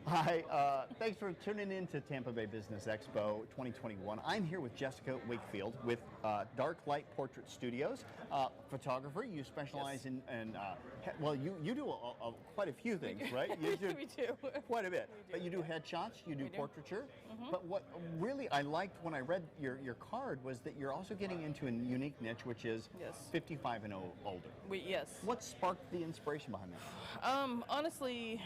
Hi, thanks for tuning in to Tampa Bay Business Expo 2021. I'm here with Jessica Wakefield with Dark Light Portrait Studios. Photographer, you specialize in well, you do quite a few things, right? You do We do. quite a bit. But you do headshots, you do portraiture. But what really I liked when I read your card was that you're also getting into a unique niche, which is 55 and older. Yes. What sparked the inspiration behind that? Honestly,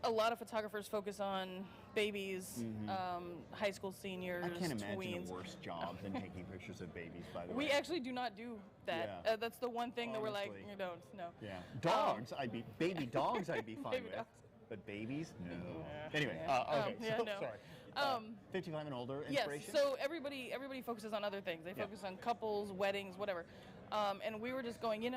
a lot of photographers focus on babies, high school seniors, I can't imagine tweens. a worse job than taking pictures of babies, by the way. We actually do not do that. Yeah. That's the one thing that we're like, Honestly. you don't, no. Yeah. Dogs, baby dogs I'd be fine Baby with. dogs. But babies? No. Yeah. Anyway, Yeah. okay, so, no. sorry. 55 and older inspiration? Yes, so everybody focuses on other things. They focus on couples, weddings, whatever. And we were just going,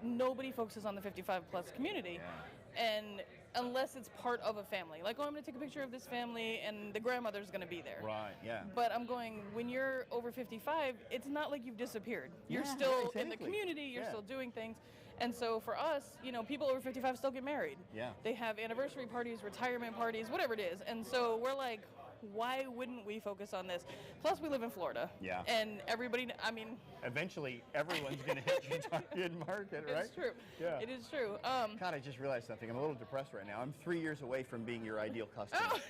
nobody focuses on the 55 plus community. Yeah. And unless it's part of a family. Like, I'm going to take a picture of this family and the grandmother's going to be there. Right, yeah. But I'm going, when you're over 55, it's not like you've disappeared. You're Yeah, still exactly. in the community, you're Yeah. still doing things. And so for us, people over 55 still get married. Yeah. They have anniversary parties, retirement parties, whatever it is. And so we're like, why wouldn't we focus on this? Plus, we live in Florida. Yeah. And everybody, Eventually, everyone's going to hit your target market, right? it's true. Yeah. It is true. God, I just realized something. I'm a little depressed right now. I'm 3 years away from being your ideal customer.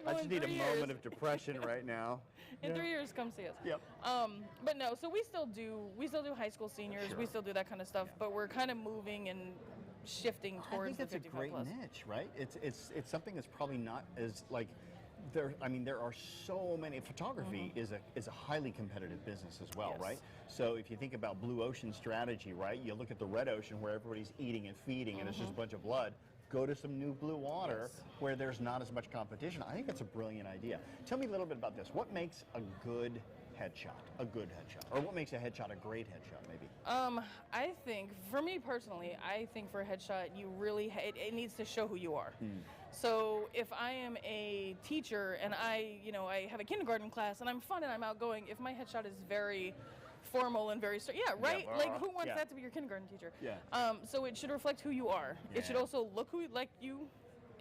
I just in need a 3 moment years. of depression right now. In 3 years, come see us. Yep. But no, so we still do high school seniors. Sure. We still do that kind of stuff. But we're kind of moving and shifting I think towards the that's a 55 great plus. niche, right? It's something that's probably not as like there. I mean, there are so many. Photography is a highly competitive business as well, Yes. right? So if you think about blue ocean strategy, right? You look at the red ocean where everybody's eating and feeding, and it's just a bunch of blood. Go to some new blue water where there's not as much competition. I think that's a brilliant idea. Tell me a little bit about this. What makes a good headshot a good headshot? Or what makes a headshot a great headshot, maybe? I think, for me personally, I think for a headshot, you really it needs to show who you are. So if I am a teacher and I have a kindergarten class and I'm fun and I'm outgoing, if my headshot is very formal and very straight, right? Like, who wants that to be your kindergarten teacher? Yeah. So it should reflect who you are. Yeah. It should also look like you.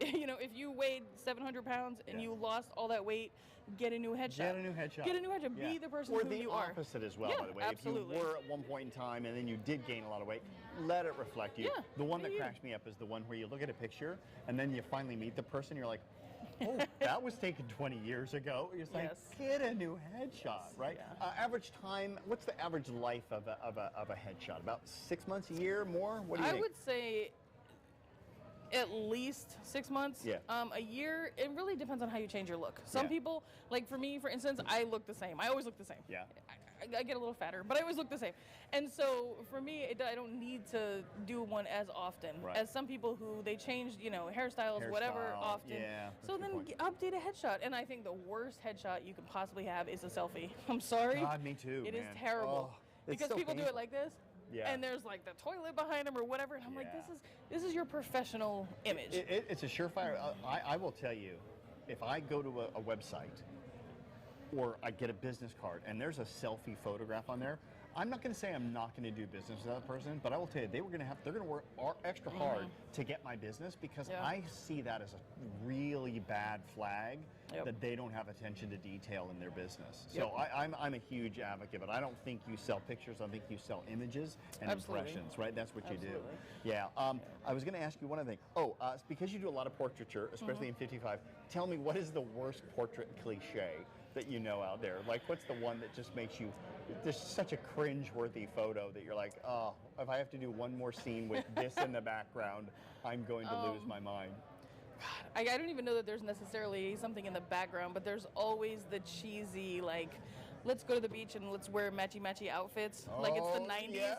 If you weighed 700 pounds and you lost all that weight, get a new headshot. Get a new headshot. Get a new headshot. Be the person who you are. Or the opposite as well, Yeah, by the way. absolutely. If you were at one point in time and then you did gain a lot of weight, let it reflect you. Yeah, The one be that you. cracks me up is the one where you look at a picture and then you finally meet the person, you're like, oh, that was taken 20 years ago. It's like, get a new headshot, right? Yeah. Average time, what's the average life of a headshot? About 6 months, a year, more? What do you I think? would say at least 6 months. Yeah. A year, it really depends on how you change your look. Some Yeah. people, like for me, for instance, I look the same. I always look the same. Yeah. I get a little fatter, but I always look the same. And so for me, I don't need to do one as often Right. as some people who they change, hairstyles, whatever, Hairstyle, often. yeah, that's So a good then point. update a headshot. And I think the worst headshot you can possibly have is a selfie. I'm sorry. God, me too, It is man. terrible. Oh, it's because so people do painful. it like this. Yeah. And there's like the toilet behind them or whatever, and I'm like, Yeah. this is your professional image. It's a surefire. I will tell you, if I go to a website or I get a business card and there's a selfie photograph on there, I'm not going to say I'm not going to do business with that person, but I will tell you they're going to work extra hard to get my business because I see that as a really bad flag that they don't have attention to detail in their business. So I'm a huge advocate, but I don't think you sell pictures. I think you sell images and impressions, right? That's what you do. Yeah. I was going to ask you one other thing. It's because you do a lot of portraiture, especially in 55. Tell me, what is the worst portrait cliche that you know out there? Like, what's the one that just makes you, there's such a cringe-worthy photo that you're like, oh, if I have to do one more scene with this in the background, I'm going to lose my mind. I don't even know that there's necessarily something in the background, but there's always the cheesy, like, let's go to the beach and let's wear matchy outfits. Like it's the 90s. Yeah.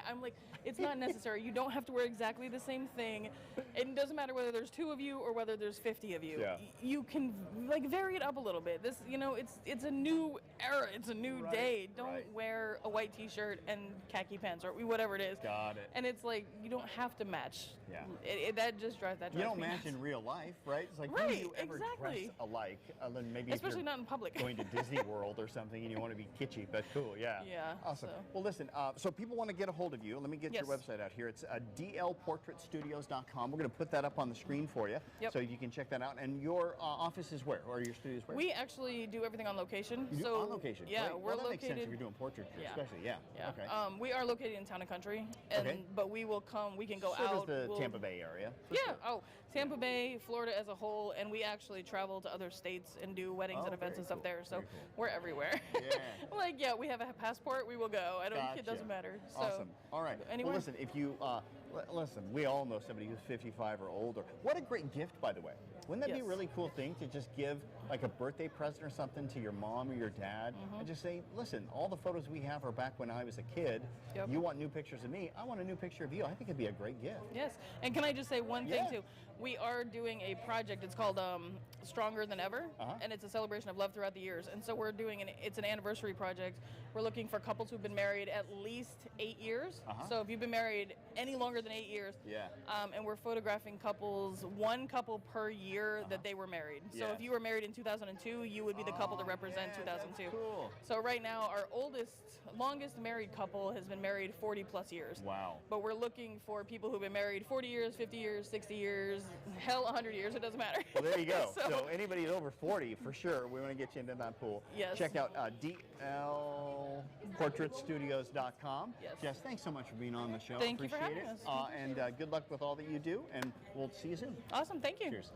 I'm like, it's not necessary. You don't have to wear exactly the same thing. It doesn't matter whether there's 2 of you or whether there's 50 of you. Yeah. You can like vary it up a little bit. This, it's a new era. It's a new day. Don't wear a white t-shirt and khaki pants or whatever it is. Got it. And it's like, you don't have to match. Yeah. That just drives You don't me match nuts. in real life, right? It's like, Right, do you ever exactly. dress alike? And then maybe Especially if you're not in public. going to Disney World or something. something and you want to be kitschy, but cool, yeah. Yeah, Awesome. so- Well, listen, so people want to get a hold of you. Let me get your Yes. website out here. It's dlportraitstudios.com. We're going to put that up on the screen for you, Yep. so you can check that out. And your office is where, or your studio is where? We actually do everything on location. You do so on location. Yeah, Great. we're Well, that located. makes sense if you're doing portraits, Yeah. especially. Yeah. Yeah. Okay. We are located in Town and Country, and Okay. but we will come. We can go Service out. the we'll- Tampa Bay area. for Yeah. sure. Oh, Tampa Bay, Florida as a whole, and we actually travel to other states and do weddings Oh, and events very and stuff cool, there. So very cool. we're everywhere. Yeah. Like, yeah, we have a passport. We will go. I don't. Gotcha. It doesn't matter. So, Awesome. All right. Anyway. Well, listen, if you listen, we all know somebody who's 55 or older. What a great gift, by the way. Wouldn't that be a Yes. really cool thing to just give like a birthday present or something to your mom or your dad Mm-hmm. and just say, listen, all the photos we have are back when I was a kid. Yep. You want new pictures of me? I want a new picture of you. I think it'd be a great gift. Yes. And can I just say one Yeah. thing too? We are doing a project. It's called Stronger Than Ever, Uh-huh. and it's a celebration of love throughout the years. And so we're doing it's an anniversary project. We're looking for couples who've been married at least 8 years. Uh-huh. So if you've been married any longer than 8 years, Yeah. and we're photographing couples, one couple per year that they were married. So Yes. if you were married in 2002, you would be the couple to Oh, represent yeah, 2002. that's cool. So right now, our longest married couple has been married 40 plus years. Wow. But we're looking for people who've been married 40 years, 50 years, 60 years, hell, 100 years, it doesn't matter. Well, there you go. So- so anybody who's over 40, for sure, we want to get you into that pool. Yes. Check out dlportraitstudios.com. Yes. Jess, thanks so much for being on the show. Thank you for Appreciate having it. us. And good luck with all that you do, and we'll see you soon. Awesome, thank you. Cheers.